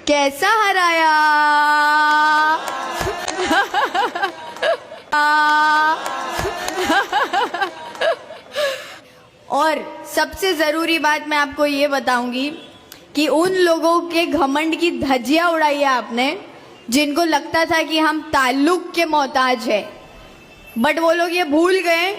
कैसा हराया और सबसे जरूरी बात मैं आपको ये बताऊंगी कि उन लोगों के घमंड की धज्जियां उड़ाई है आपने, जिनको लगता था कि हम ताल्लुक के मोहताज है, बट वो लोग ये भूल गए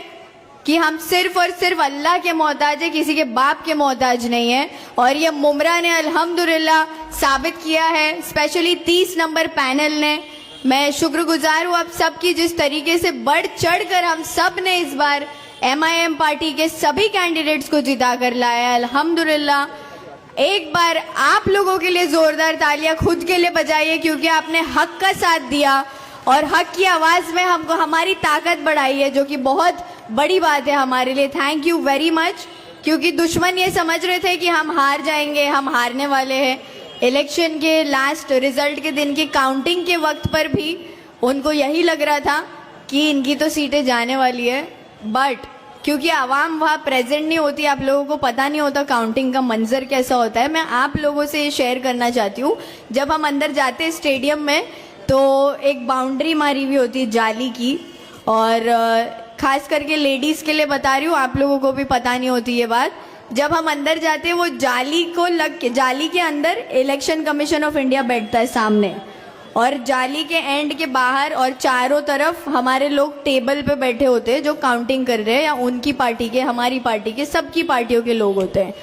कि हम सिर्फ और सिर्फ अल्लाह के मोहताज है, किसी के बाप के मोहताज नहीं है। और ये मुमरा ने अल्हम्दुलिल्लाह साबित किया है, स्पेशली 30 नंबर पैनल ने। मैं शुक्रगुजार हूँ आप सबकी, जिस तरीके से बढ़ चढ़ कर हम सब ने इस बार MIM पार्टी के सभी कैंडिडेट्स को जिता कर लाया। अल्हम्दुलिल्लाह, एक बार आप लोगों के लिए जोरदार तालियां खुद के लिए बजाइए, क्योंकि आपने हक का साथ दिया और हक की आवाज में हमको हमारी ताकत बढ़ाई है, जो कि बहुत बड़ी बात है हमारे लिए। Thank you very much. क्योंकि दुश्मन ये समझ रहे थे कि हम हार जाएंगे, हम हारने वाले हैं। इलेक्शन के लास्ट रिजल्ट के दिन की काउंटिंग के वक्त पर भी उनको यही लग रहा था कि इनकी तो सीटें जाने वाली है, बट क्योंकि आवाम वहाँ प्रेजेंट नहीं होती, आप लोगों को पता नहीं होता काउंटिंग का मंजर कैसा होता है। मैं आप लोगों से ये शेयर करना चाहती हूँ, जब हम अंदर जाते हैं स्टेडियम में तो एक बाउंड्री मारी हुई होती है जाली की, और खास करके लेडीज़ के लिए बता रही हूँ, आप लोगों को भी पता नहीं होती ये बात। जब हम अंदर जाते हैं वो जाली को लग के, जाली के अंदर इलेक्शन कमीशन ऑफ इंडिया बैठता है सामने, और जाली के एंड के बाहर और चारों तरफ हमारे लोग टेबल पे बैठे होते हैं जो काउंटिंग कर रहे हैं, या उनकी पार्टी के, हमारी पार्टी के, सबकी पार्टियों के लोग होते हैं।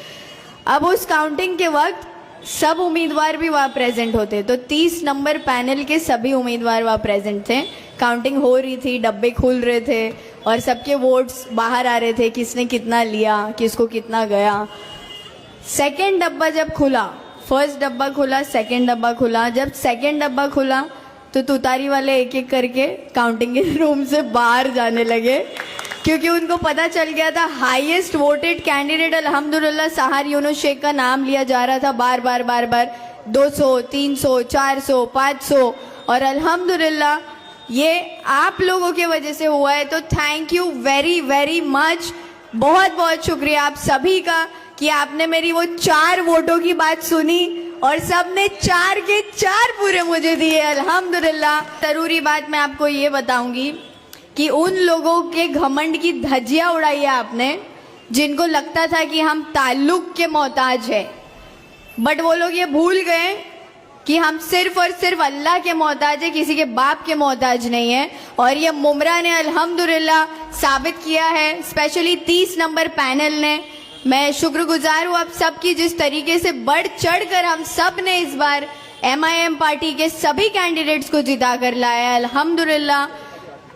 अब उस काउंटिंग के वक्त सब उम्मीदवार भी वहाँ प्रेजेंट होते, तो 30 नंबर पैनल के सभी उम्मीदवार वहाँ प्रेजेंट थे। काउंटिंग हो रही थी, डब्बे खुल रहे थे और सबके वोट्स बाहर आ रहे थे, किसने कितना लिया, किसको कितना गया। सेकेंड डब्बा जब खुला, फर्स्ट डब्बा खुला, सेकेंड डब्बा खुला, जब सेकेंड डब्बा खुला तो तुतारी वाले एक एक करके काउंटिंग के रूम से बाहर जाने लगे, क्योंकि उनको पता चल गया था हाईएस्ट वोटेड कैंडिडेट अल्हम्दुलिल्लाह सहार यूनुस शेख का नाम लिया जा रहा था बार बार 200, 300, 400, 500, और अल्हम्दुलिल्लाह ये आप लोगों की वजह से हुआ है। तो thank you very very much, बहुत बहुत शुक्रिया आप सभी का कि आपने मेरी वो 4 वोटों की बात सुनी और सबने 4 के 4 पूरे मुझे दिए, अल्हम्दुलिल्लाह। जरूरी बात मैं आपको ये बताऊंगी कि उन लोगों के घमंड की धज्जियां उड़ाई है आपने, जिनको लगता था कि हम ताल्लुक के मोहताज है, बट वो लोग ये भूल गए कि हम सिर्फ और सिर्फ अल्लाह के मोहताज है, किसी के बाप के मोहताज नहीं है। और ये मुमरा ने अल्हम्दुलिल्लाह साबित किया है, स्पेशली 30 नंबर पैनल ने। मैं शुक्रगुजार हूँ आप सबकी, जिस तरीके से बढ़ चढ़ कर हम सब ने इस बार MIM पार्टी के सभी कैंडिडेट्स को जिता कर लाया। अल्हम्दुलिल्लाह,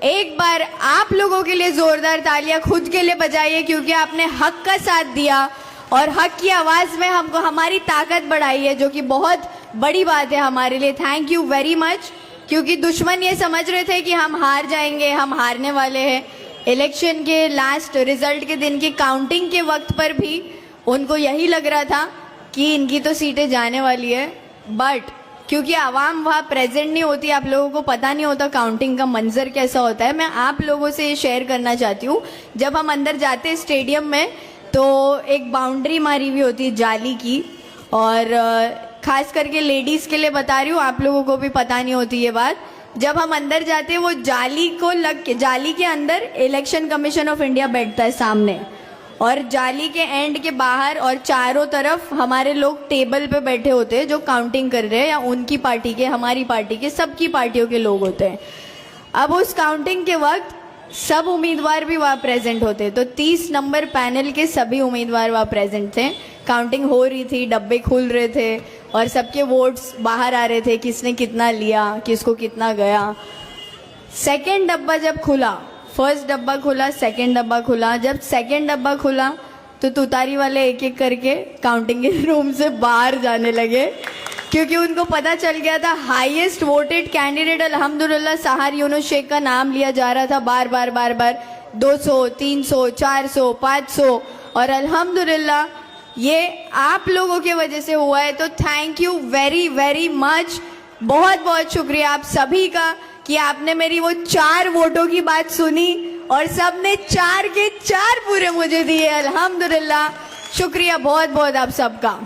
एक बार आप लोगों के लिए जोरदार तालियां खुद के लिए बजाइए, क्योंकि आपने हक का साथ दिया और हक की आवाज में हमको हमारी ताकत बढ़ाई है, जो कि बहुत बड़ी बात है हमारे लिए। Thank you very much. क्योंकि दुश्मन ये समझ रहे थे कि हम हार जाएंगे, हम हारने वाले हैं। इलेक्शन के लास्ट रिजल्ट के दिन की काउंटिंग के वक्त पर भी उनको यही लग रहा था कि इनकी तो सीटें जाने वाली है, बट क्योंकि आवाम वहाँ प्रेजेंट नहीं होती, आप लोगों को पता नहीं होता काउंटिंग का मंजर कैसा होता है। मैं आप लोगों से ये शेयर करना चाहती हूँ, जब हम अंदर जाते हैं स्टेडियम में तो एक बाउंड्री मारी हुई होती है जाली की, और खास करके लेडीज़ के लिए बता रही हूँ, आप लोगों को भी पता नहीं होती ये बात। जब हम अंदर जाते हैं वो जाली को लग के, जाली के अंदर इलेक्शन कमीशन ऑफ इंडिया बैठता है सामने, और जाली के एंड के बाहर और चारों तरफ हमारे लोग टेबल पे बैठे होते हैं जो काउंटिंग कर रहे हैं, या उनकी पार्टी के, हमारी पार्टी के, सबकी पार्टियों के लोग होते हैं। अब उस काउंटिंग के वक्त सब उम्मीदवार भी वहाँ प्रेजेंट होते, तो 30 नंबर पैनल के सभी उम्मीदवार वहाँ प्रेजेंट थे। काउंटिंग हो रही थी, डब्बे खुल रहे थे और सबके वोट्स बाहर आ रहे थे, किसने कितना लिया, किसको कितना गया। सेकेंड डब्बा जब खुला, फर्स्ट डब्बा खुला, सेकेंड डब्बा खुला, जब सेकेंड डब्बा खुला तो तुतारी वाले एक एक करके काउंटिंग के रूम से बाहर जाने लगे, क्योंकि उनको पता चल गया था हाईएस्ट वोटेड कैंडिडेट अल्हम्दुलिल्लाह सहार यूनुस शेख का नाम लिया जा रहा था बार बार 200, 300, 400, 500, और अल्हम्दुलिल्लाह ये आप लोगों की वजह से हुआ है। तो thank you very very much, बहुत बहुत शुक्रिया आप सभी का कि आपने मेरी वो 4 वोटों की बात सुनी और सबने 4 के 4 पूरे मुझे दिए। अल्हम्दुलिल्लाह, शुक्रिया बहुत बहुत आप सबका।